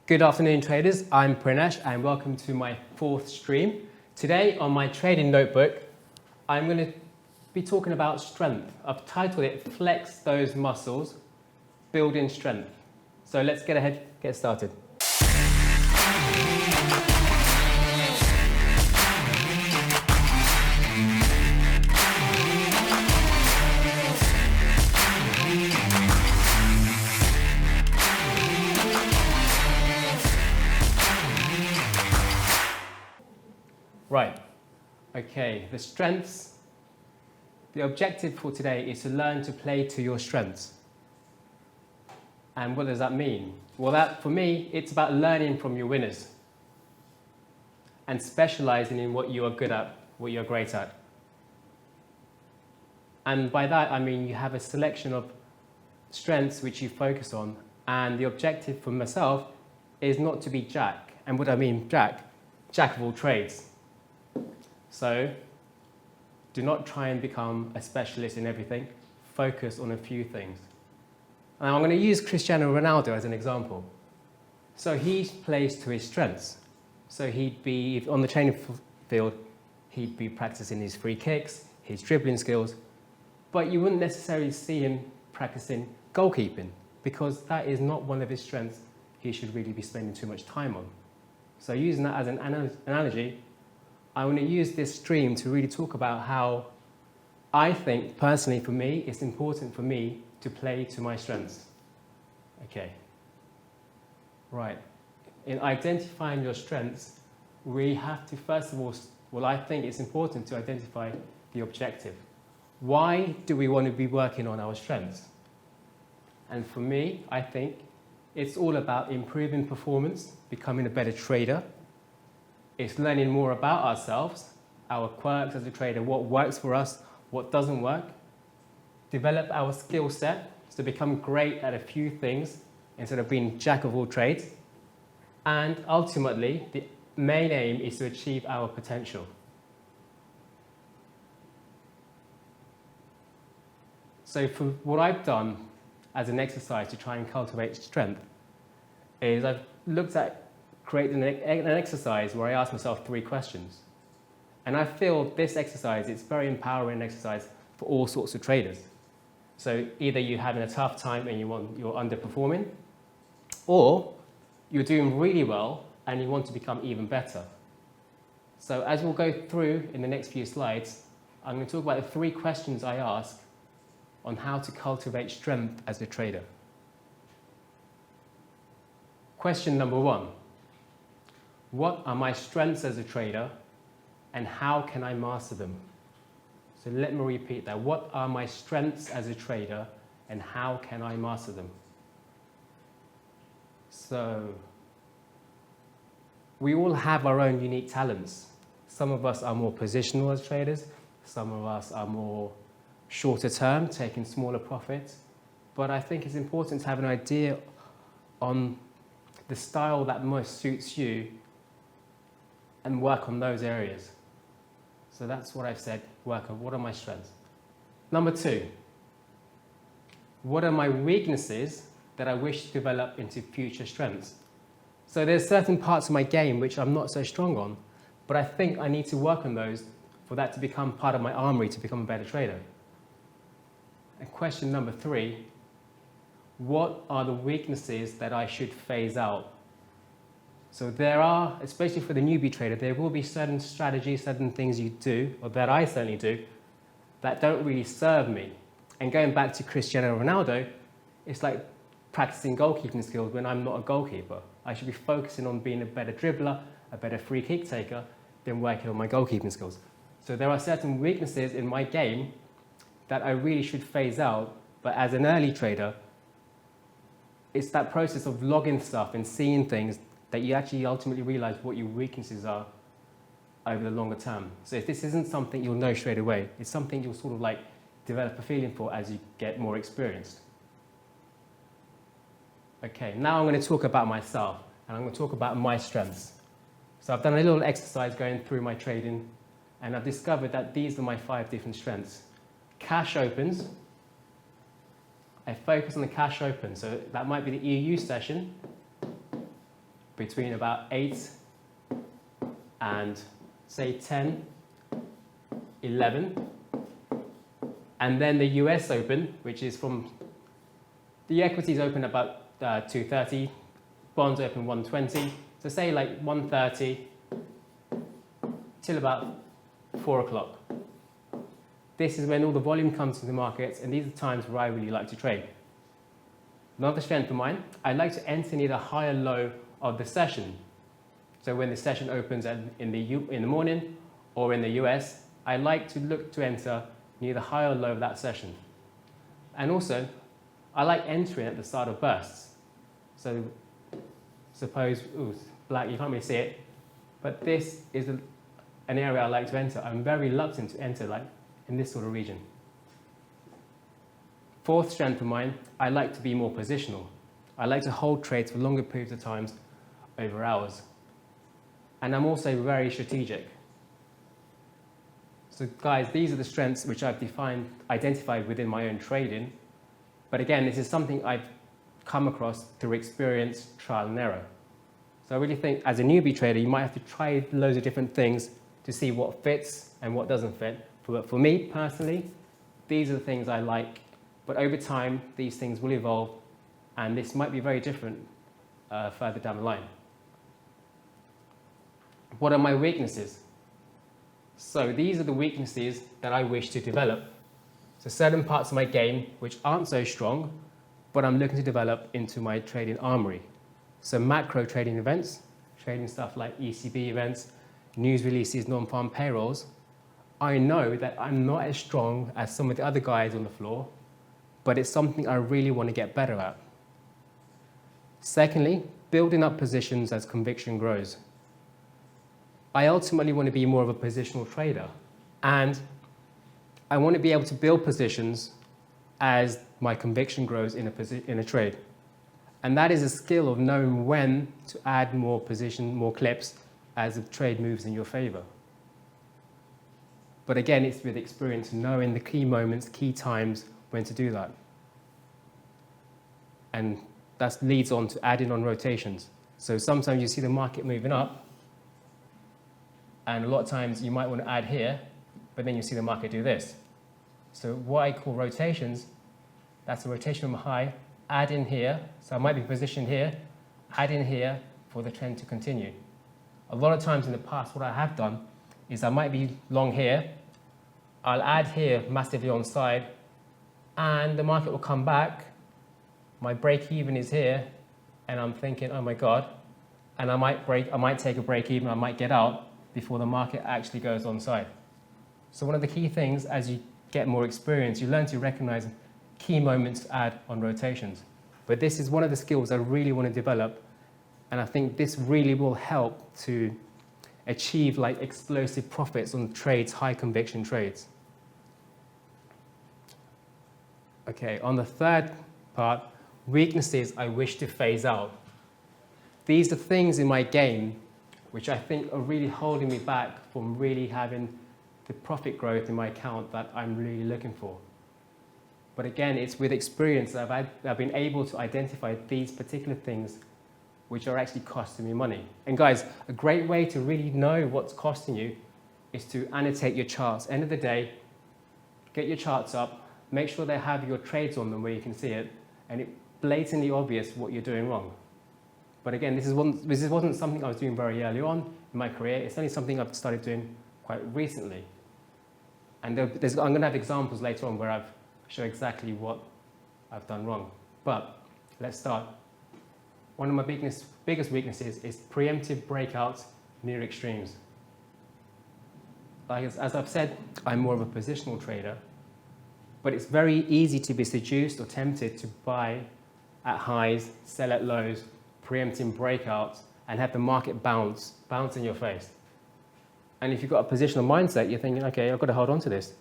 Good afternoon, traders. I'm Prinesh and welcome to my fourth stream. Today on my trading notebook, I'm going to be talking about strength. I've titled it Flex Those Muscles, Building Strength. So let's get started. Right, okay, the strengths. The objective for today is to learn to play to your strengths. And what does that mean? Well, for me, it's about learning from your winners and specializing in what you are good at, what you're great at. And by that, I mean you have a selection of strengths which you focus on. And the objective for myself is not to be Jack. And what I mean, Jack of all trades. So do not try and become a specialist in everything. Focus on a few things. And I'm going to use Cristiano Ronaldo as an example. So he plays to his strengths. So he'd be, on the training field, he'd be practicing his free kicks, his dribbling skills, but you wouldn't necessarily see him practicing goalkeeping because that is not one of his strengths he should really be spending too much time on. So using that as an analogy, I want to use this stream to really talk about how I think, personally for me, it's important for me to play to my strengths. Okay. Right. In identifying your strengths, we have to, first of all, well, I think it's important to identify the objective. Why do we want to be working on our strengths? And for me, I think it's all about improving performance, becoming a better trader. It's learning more about ourselves, our quirks as a trader, what works for us, what doesn't work. Develop our skill set to become great at a few things instead of being Jack of all trades. And ultimately, the main aim is to achieve our potential. So for what I've done as an exercise to try and cultivate strength is I've looked at creating an exercise where I ask myself 3 questions. And I feel this exercise, it's very empowering exercise for all sorts of traders. So either you're having a tough time and you're underperforming, or you're doing really well and you want to become even better. So as we'll go through in the next few slides, I'm going to talk about the 3 questions I ask on how to cultivate strength as a trader. Question number 1. What are my strengths as a trader and how can I master them? So let me repeat that. What are my strengths as a trader and how can I master them? So we all have our own unique talents. Some of us are more positional as traders. Some of us are more shorter term, taking smaller profits. But I think it's important to have an idea on the style that most suits you and work on those areas. So that's what I've said, work on what are my strengths. Number 2, what are my weaknesses that I wish to develop into future strengths? So there's certain parts of my game which I'm not so strong on, but I think I need to work on those for that to become part of my armory to become a better trader. And question number 3, what are the weaknesses that I should phase out? So there are, especially for the newbie trader, there will be certain strategies, certain things you do, or that I certainly do, that don't really serve me. And going back to Cristiano Ronaldo, it's like practicing goalkeeping skills when I'm not a goalkeeper. I should be focusing on being a better dribbler, a better free kick taker, than working on my goalkeeping skills. So there are certain weaknesses in my game that I really should phase out, but as an early trader, it's that process of logging stuff and seeing things that you actually ultimately realize what your weaknesses are over the longer term. So if this isn't something you'll know straight away, it's something you'll sort of like develop a feeling for as you get more experienced. Okay, now I'm going to talk about myself and I'm going to talk about my strengths. So I've done a little exercise going through my trading and I've discovered that these are my 5 different strengths. Cash opens. I focus on the cash open, so that might be the EU session. between about 8 and say 10, 11. And then the US Open, which is from the equities open about 2:30, bonds open 1:20. So say like 1:30 till about 4 o'clock. This is when all the volume comes to the markets, and these are times where I really like to trade. Another strength of mine, I like to enter near the higher low of the session. So when the session opens in the morning or in the US, I like to look to enter near the higher low of that session. And also, I like entering at the start of bursts. So suppose, it's black, you can't really see it, but this is an area I like to enter. I'm very reluctant to enter like in this sort of region. Fourth strength of mine, I like to be more positional. I like to hold trades for longer periods of time over hours. And I'm also very strategic. So guys, these are the strengths which I've identified within my own trading. But again, this is something I've come across through experience, trial and error. So I really think as a newbie trader, you might have to try loads of different things to see what fits and what doesn't fit. But for me personally, these are the things I like. But over time, these things will evolve, and this might be very different further down the line. What are my weaknesses? So these are the weaknesses that I wish to develop. So certain parts of my game which aren't so strong, but I'm looking to develop into my trading armory. So macro trading events, trading stuff like ECB events, news releases, non-farm payrolls. I know that I'm not as strong as some of the other guys on the floor, but it's something I really want to get better at. Secondly, building up positions as conviction grows. I ultimately want to be more of a positional trader, and I want to be able to build positions as my conviction grows in a trade. And that is a skill of knowing when to add more clips as the trade moves in your favor. But again, it's with experience, knowing the key moments, key times when to do that. And that leads on to adding on rotations. So sometimes you see the market moving up, and a lot of times you might want to add here, but then you see the market do this. So what I call rotations, that's a rotation from a high, add in here, so I might be positioned here, add in here for the trend to continue. A lot of times in the past, what I have done is I might be long here, I'll add here massively on side, and the market will come back, my break even is here, and I'm thinking, oh my God, and I might take a break even, I might get out before the market actually goes on side. So one of the key things as you get more experience, you learn to recognize key moments to add on rotations. But this is one of the skills I really want to develop, and I think this really will help to achieve like explosive profits on trades, high conviction trades. Okay, on the third part, weaknesses I wish to phase out. These are things in my game which I think are really holding me back from really having the profit growth in my account that I'm really looking for. But again, it's with experience that I've been able to identify these particular things which are actually costing me money. And guys, a great way to really know what's costing you is to annotate your charts. End of the day, get your charts up, make sure they have your trades on them where you can see it, and it's blatantly obvious what you're doing wrong. But again, this wasn't something I was doing very early on in my career. It's only something I've started doing quite recently. And I'm going to have examples later on where I've shown exactly what I've done wrong. But let's start. One of my biggest weaknesses is preemptive breakouts near extremes. Like as I've said, I'm more of a positional trader, but it's very easy to be seduced or tempted to buy at highs, sell at lows, preempting breakouts, and have the market bounce in your face. And if you've got a positional mindset, you're thinking, okay, I've got to hold on to this.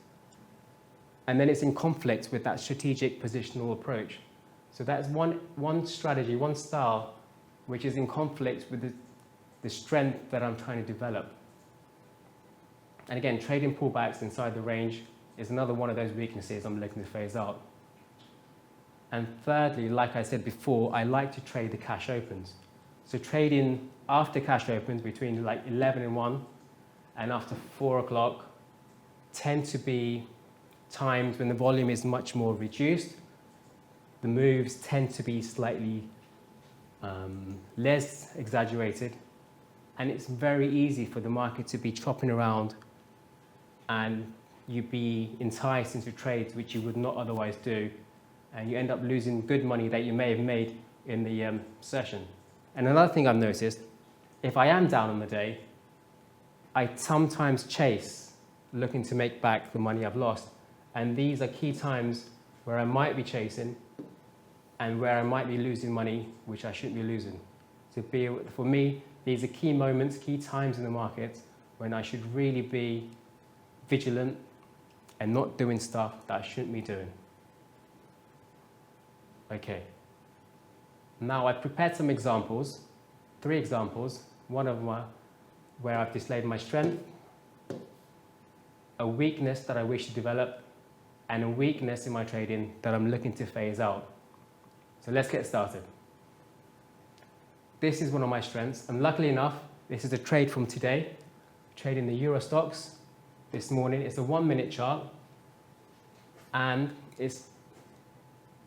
And then it's in conflict with that strategic positional approach. So that's one strategy, one style, which is in conflict with the strength that I'm trying to develop. And again, trading pullbacks inside the range is another one of those weaknesses I'm looking to phase out. And thirdly, like I said before, I like to trade the cash opens. So trading after cash opens between like 11 and 1 and after 4 o'clock tend to be times when the volume is much more reduced. The moves tend to be slightly less exaggerated, and it's very easy for the market to be chopping around and you be enticed into trades which you would not otherwise do, and you end up losing good money that you may have made in the session. And another thing I've noticed, if I am down on the day, I sometimes chase looking to make back the money I've lost, and these are key times where I might be chasing and where I might be losing money which I shouldn't be losing. So for me, these are key moments, key times in the market when I should really be vigilant and not doing stuff that I shouldn't be doing. Okay. Now I've prepared some examples, 3 examples. One of them where I've displayed my strength, a weakness that I wish to develop, and a weakness in my trading that I'm looking to phase out. So let's get started. This is one of my strengths, and luckily enough, this is a trade from today, trading the Euro stocks this morning. It's a 1-minute chart, and it's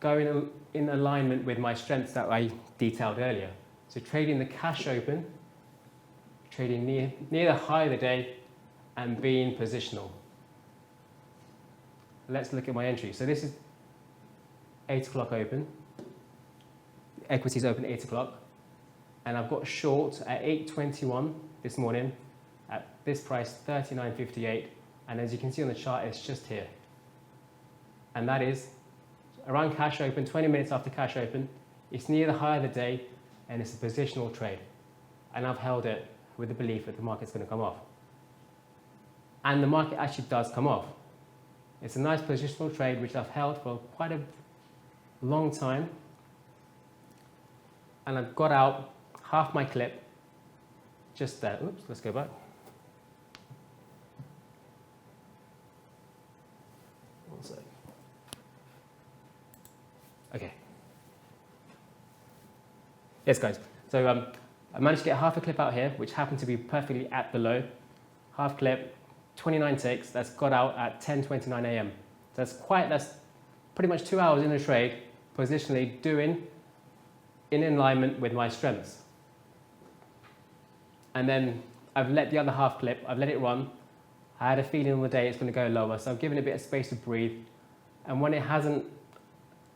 going in alignment with my strengths that I detailed earlier. So trading the cash open, trading near the high of the day, and being positional. Let's look at my entry. So this is 8 o'clock open. Equities open at 8 o'clock. And I've got short at 8.21 this morning at this price, 39.58. And as you can see on the chart, it's just here. And that is around cash open, 20 minutes after cash open. It's near the high of the day, and it's a positional trade. And I've held it with the belief that the market's going to come off. And the market actually does come off. It's a nice positional trade which I've held for quite a long time. And I've got out half my clip just there. Oops, let's go back. One sec. Okay. Yes, guys. So I managed to get half a clip out here, which happened to be perfectly at the low. Half clip, 29 ticks. That's got out at 10:29 a.m. That's pretty much 2 hours in the trade, positionally doing in alignment with my strengths. And then I've let the other half clip, I've let it run. I had a feeling on the day it's going to go lower, so I've given it a bit of space to breathe. And when it hasn't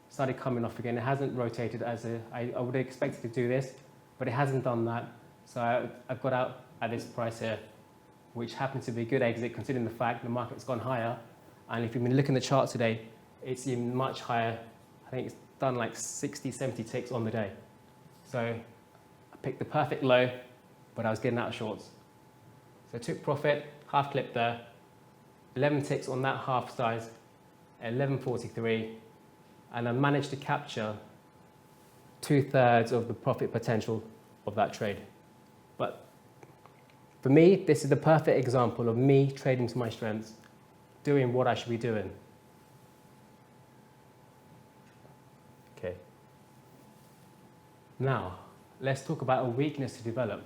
started coming off again, it hasn't rotated as I would have expected to do this, but it hasn't done that. So I've got out at this price here, which happens to be a good exit considering the fact the market's gone higher. And if you've been looking at the chart today, it's even much higher. I think it's done like 60, 70 ticks on the day. So I picked the perfect low, but I was getting out of shorts. So I took profit, half clip there, 11 ticks on that half size, 11.43, and I managed to capture 2/3 of the profit potential of that trade. But for me, this is the perfect example of me trading to my strengths, doing what I should be doing. Okay. Now, let's talk about a weakness to develop.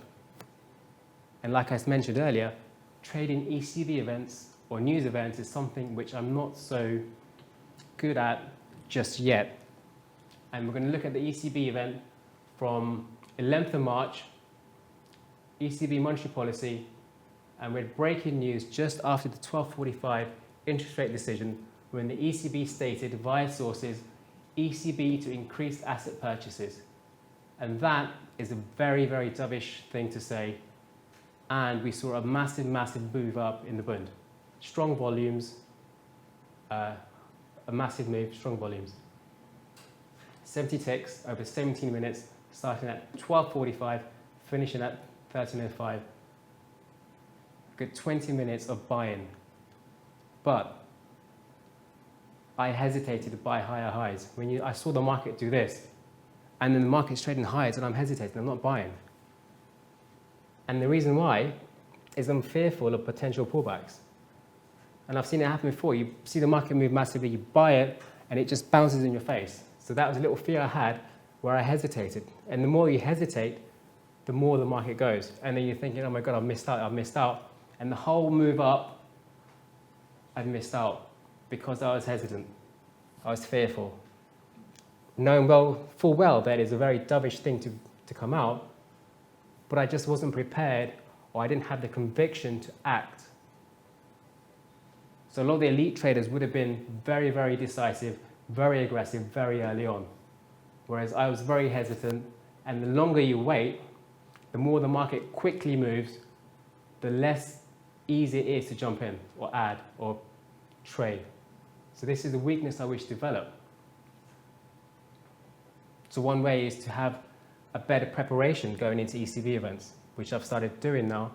And like I mentioned earlier, trading ECB events or news events is something which I'm not so good at just yet. And we're going to look at the ECB event from 11th of March, ECB monetary policy, and we had breaking news just after the 12:45 interest rate decision when the ECB stated via sources, ECB to increase asset purchases. And that is a very, very dovish thing to say. And we saw a massive, massive move up in the bund. Strong volumes, a massive move, strong volumes. 70 ticks over 17 minutes, starting at 12:45, finishing at 13:05. Good 20 minutes of buying. But I hesitated to buy higher highs. I saw the market do this, and then the market's trading highs, and I'm hesitating, I'm not buying. And the reason why is I'm fearful of potential pullbacks. And I've seen it happen before. You see the market move massively, you buy it, and it just bounces in your face. So that was a little fear I had where I hesitated. And the more you hesitate, the more the market goes. And then you're thinking, oh my God, I've missed out. And the whole move up, I've missed out because I was hesitant. I was fearful. Knowing full well that it's a very dovish thing to come out, but I just wasn't prepared, or I didn't have the conviction to act. So a lot of the elite traders would have been very, very decisive, very aggressive, very early on. Whereas I was very hesitant, and the longer you wait, the more the market quickly moves, the less easy it is to jump in or add or trade. So this is the weakness I wish to develop. So one way is to have a better preparation going into ECB events, which I've started doing now,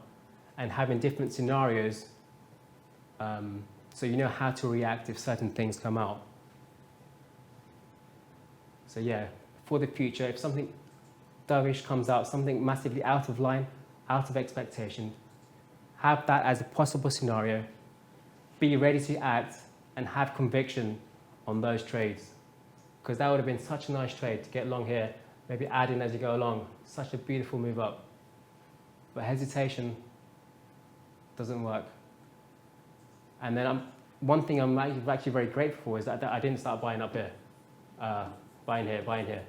and having different scenarios so you know how to react if certain things come out. So yeah, for the future, if something dovish comes out, something massively out of line, out of expectation, have that as a possible scenario, be ready to act, and have conviction on those trades. Because that would have been such a nice trade to get long here, maybe add in as you go along. Such a beautiful move up. But hesitation doesn't work. And then one thing I'm actually very grateful for is that I didn't start buying up here. Buying here.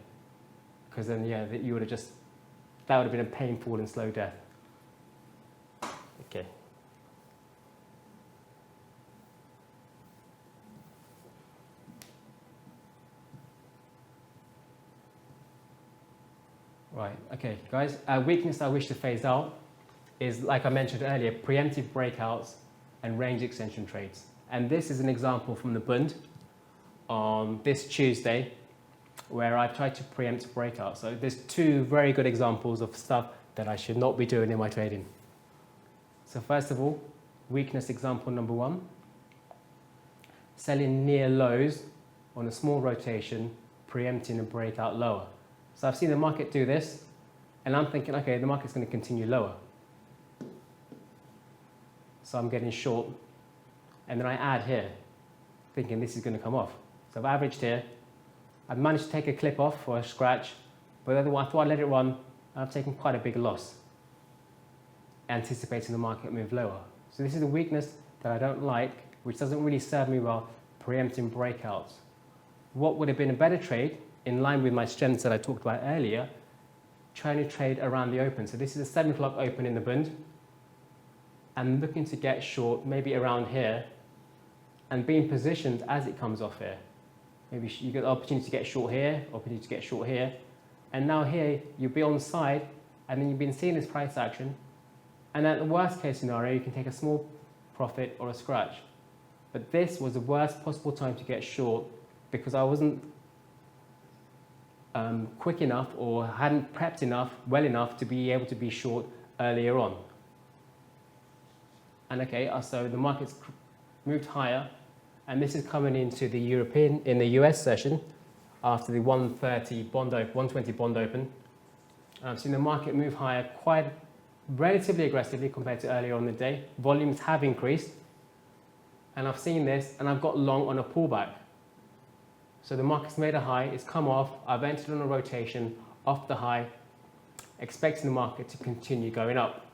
Because then, yeah, you would have that would have been a painful and slow death. Okay. Right, okay, guys. A weakness I wish to phase out is, like I mentioned earlier, preemptive breakouts and range extension trades. And this is an example from the Bund on this Tuesday, where I tried to preempt breakouts. So there's two very good examples of stuff that I should not be doing in my trading. So first of all, weakness example number one, selling near lows on a small rotation, preempting a breakout lower. So I've seen the market do this, and I'm thinking, okay, the market's going to continue lower. So I'm getting short, and then I add here, thinking this is going to come off. So I've averaged here. I've managed to take a clip off or a scratch, but otherwise I thought I'd let it run. I've taken quite a big loss, anticipating the market move lower. So this is a weakness that I don't like, which doesn't really serve me well, preempting breakouts. What would have been a better trade, in line with my strengths that I talked about earlier, trying to trade around the open. So this is a 7 o'clock open in the Bund, and looking to get short, maybe around here, and being positioned as it comes off here. Maybe you get the opportunity to get short here, opportunity to get short here, and now here you'll be on the side, and then you've been seeing this price action, and at the worst case scenario, you can take a small profit or a scratch. But this was the worst possible time to get short because I wasn't quick enough or hadn't prepped well enough to be able to be short earlier on. And okay, so the market's moved higher, and this is coming into the US session after the 120 bond open. I've seen the market move higher quite relatively aggressively compared to earlier on in the day. Volumes have increased, and I've seen this, and I've got long on a pullback. So the market's made a high, it's come off, I've entered on a rotation off the high, expecting the market to continue going up.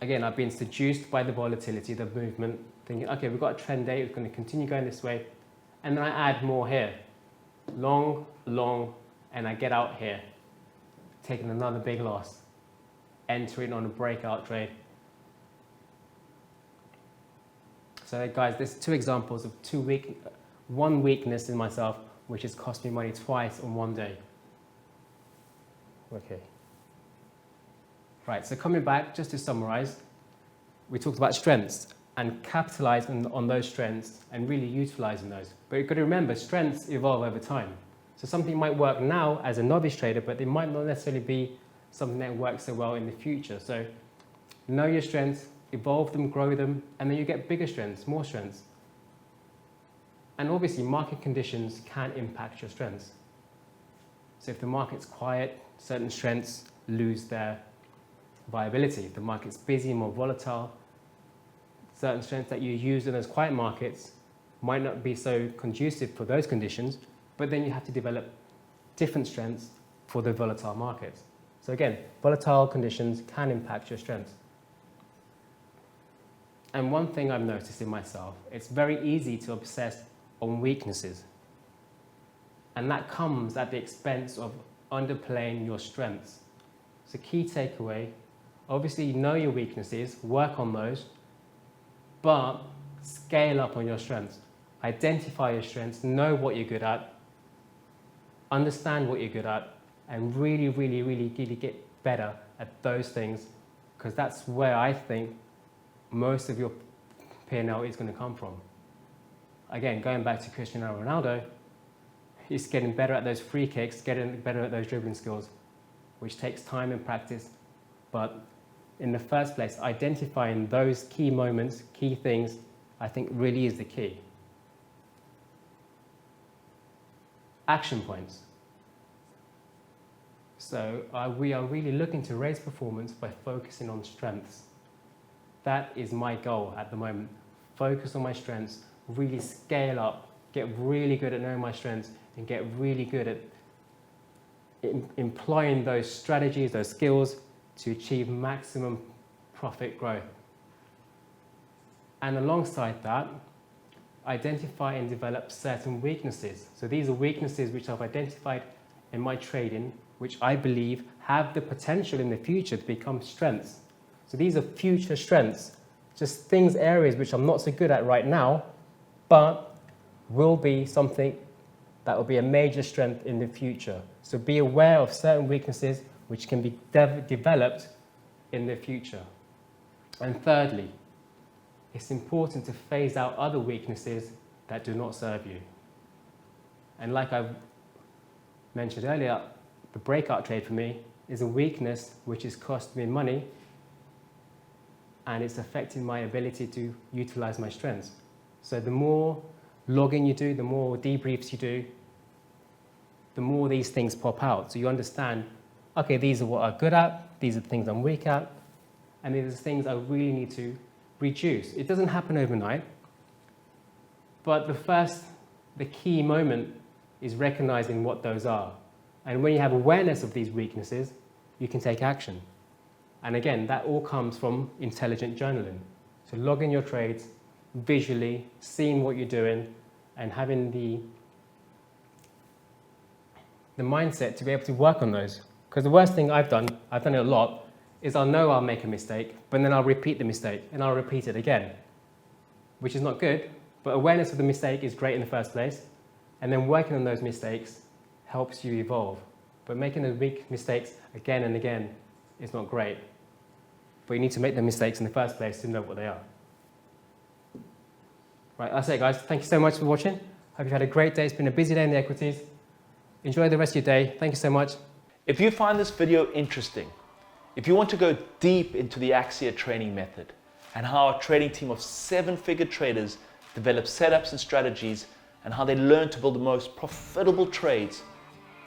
Again, I've been seduced by the volatility, the movement, thinking, okay, we've got a trend day, it's going to continue going this way. And then I add more here. Long, and I get out here, taking another big loss, entering on a breakout trade. So guys, there's two examples of one weakness in myself, which has cost me money twice on one day. Okay. Right, so coming back, just to summarize, we talked about strengths and capitalizing on those strengths and really utilizing those. But you've got to remember, strengths evolve over time. So something might work now as a novice trader, but it might not necessarily be something that works so well in the future. So know your strengths, evolve them, grow them, and then you get bigger strengths, more strengths. And obviously, market conditions can impact your strengths. So if the market's quiet, certain strengths lose their viability. If the market's busy, more volatile, certain strengths that you use in those quiet markets might not be so conducive for those conditions, but then you have to develop different strengths for the volatile markets. So again, volatile conditions can impact your strengths. And one thing I've noticed in myself, it's very easy to obsess on weaknesses. And that comes at the expense of underplaying your strengths. So key takeaway, obviously know your weaknesses, work on those, but scale up on your strengths. Identify your strengths, know what you're good at, understand what you're good at, and really get better at those things, because that's where I think most of your P&L is going to come from. Again, going back to Cristiano Ronaldo, he's getting better at those free kicks, getting better at those dribbling skills, which takes time and practice. But in the first place, identifying those key moments, key things, I think really is the key. Action points. So we are really looking to raise performance by focusing on strengths. That is my goal at the moment. Focus on my strengths, really scale up, get really good at knowing my strengths, and get really good at employing those strategies, those skills to achieve maximum profit growth. And alongside that, identify and develop certain weaknesses. So these are weaknesses which I've identified in my trading, which I believe have the potential in the future to become strengths. So these are future strengths, just things, areas which I'm not so good at right now, but will be something that will be a major strength in the future. So be aware of certain weaknesses which can be developed in the future. And thirdly, it's important to phase out other weaknesses that do not serve you. And like I mentioned earlier, the breakout trade for me is a weakness which is costing me money, and it's affecting my ability to utilize my strengths. So the more logging you do, the more debriefs you do, the more these things pop out. So you understand, okay, these are what I'm good at, these are the things I'm weak at, and these are the things I really need to reduce. It doesn't happen overnight, but the key moment is recognizing what those are. And when you have awareness of these weaknesses, you can take action. And again, that all comes from intelligent journaling. So logging your trades visually, seeing what you're doing, and having the mindset to be able to work on those. Because the worst thing I've done it a lot, is I'll know I'll make a mistake, but then I'll repeat the mistake, and I'll repeat it again, which is not good, but awareness of the mistake is great in the first place, and then working on those mistakes helps you evolve. But making those big mistakes again and again is not great. But you need to make the mistakes in the first place to know what they are. Right, that's it, guys. Thank you so much for watching. Hope you've had a great day. It's been a busy day in the equities. Enjoy the rest of your day. Thank you so much. If you find this video interesting, if you want to go deep into the AXIA training method and how our trading team of 7-figure traders develop setups and strategies and how they learn to build the most profitable trades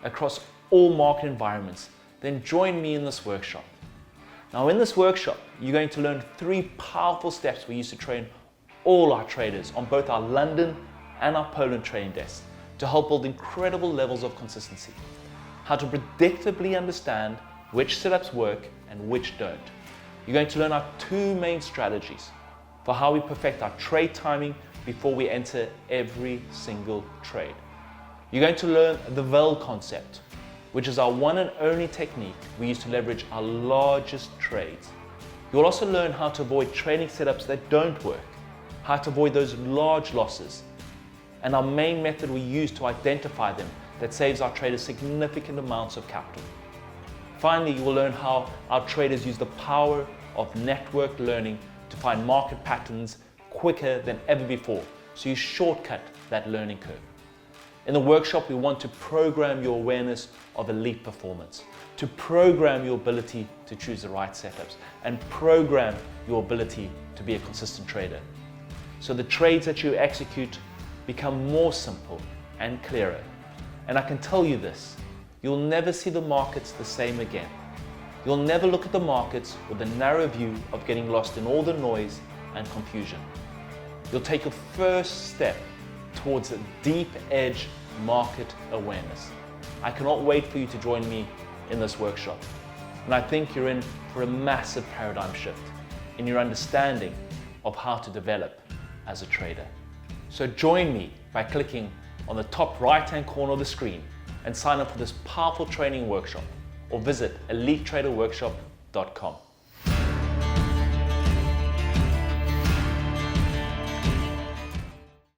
across all market environments, then join me in this workshop. Now in this workshop, you're going to learn 3 powerful steps we use to train all our traders on both our London and our Poland trading desks to help build incredible levels of consistency. How to predictably understand which setups work and which don't. You're going to learn our 2 main strategies for how we perfect our trade timing before we enter every single trade. You're going to learn the VEL concept, which is our one and only technique we use to leverage our largest trades. You'll also learn how to avoid trading setups that don't work, how to avoid those large losses, and our main method we use to identify them that saves our traders significant amounts of capital. Finally, you will learn how our traders use the power of network learning to find market patterns quicker than ever before, so you shortcut that learning curve. In the workshop, we want to program your awareness of elite performance, to program your ability to choose the right setups, and program your ability to be a consistent trader. So the trades that you execute become more simple and clearer. And I can tell you this, you'll never see the markets the same again. You'll never look at the markets with a narrow view of getting lost in all the noise and confusion. You'll take your first step towards a deep edge market awareness. I cannot wait for you to join me in this workshop. And I think you're in for a massive paradigm shift in your understanding of how to develop as a trader. So join me by clicking on the top right-hand corner of the screen and sign up for this powerful training workshop, or visit elitetraderworkshop.com.